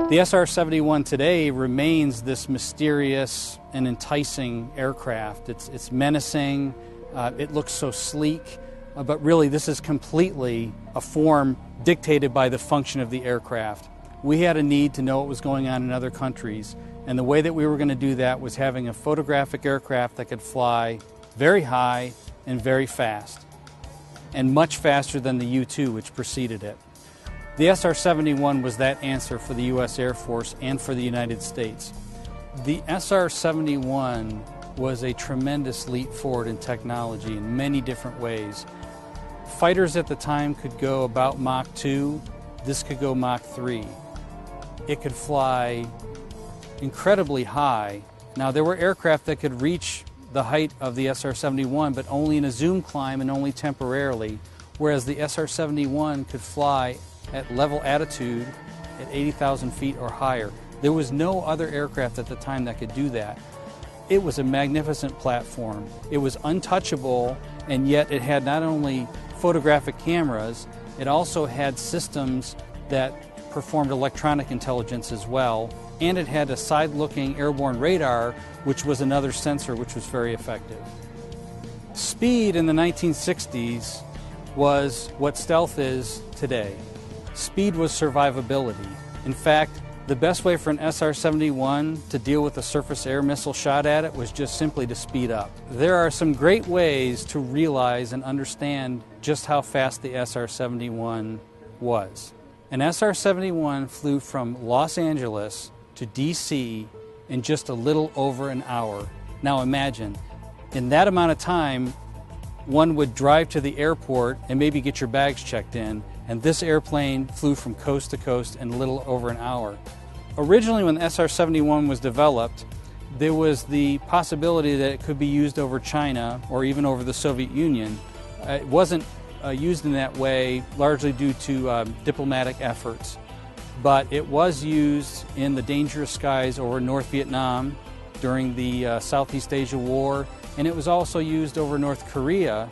The SR-71 today remains this mysterious and enticing aircraft. It's menacing, it looks so sleek, but really this is completely a form dictated by the function of the aircraft. We had a need to know what was going on in other countries, and the way that we were going to do that was having a photographic aircraft that could fly very high and very fast, and much faster than the U-2 which preceded it. The SR-71 was that answer for the U.S. Air Force and for the United States. The SR-71 was a tremendous leap forward in technology in many different ways. Fighters at the time could go about Mach 2, this could go Mach 3. It could fly incredibly high. Now there were aircraft that could reach the height of the SR-71, but only in a zoom climb and only temporarily, whereas the SR-71 could fly at level attitude at 80,000 feet or higher. There was no other aircraft at the time that could do that. It was a magnificent platform. It was untouchable, and yet it had not only photographic cameras, it also had systems that performed electronic intelligence as well, and it had a side-looking airborne radar, which was another sensor which was very effective. Speed in the 1960s was what stealth is today. Speed was survivability. In fact, the best way for an SR-71 to deal with a surface air missile shot at it was just simply to speed up. There are some great ways to realize and understand just how fast the SR-71 was. An SR-71 flew from Los Angeles to DC in just a little over an hour. Now imagine, in that amount of time, one would drive to the airport and maybe get your bags checked in, and this airplane flew from coast to coast in a little over an hour. Originally, when the SR-71 was developed, there was the possibility that it could be used over China or even over the Soviet Union. It wasn't used in that way, largely due to diplomatic efforts, but it was used in the dangerous skies over North Vietnam during the Southeast Asia War, and it was also used over North Korea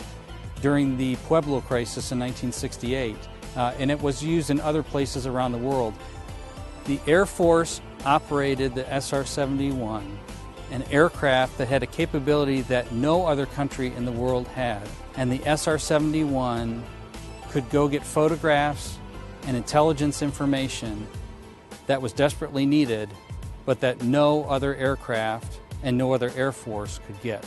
during the Pueblo crisis in 1968, and it was used in other places around the world. The Air Force operated the SR-71, an aircraft that had a capability that no other country in the world had. And the SR-71 could go get photographs and intelligence information that was desperately needed, but that no other aircraft and no other Air Force could get.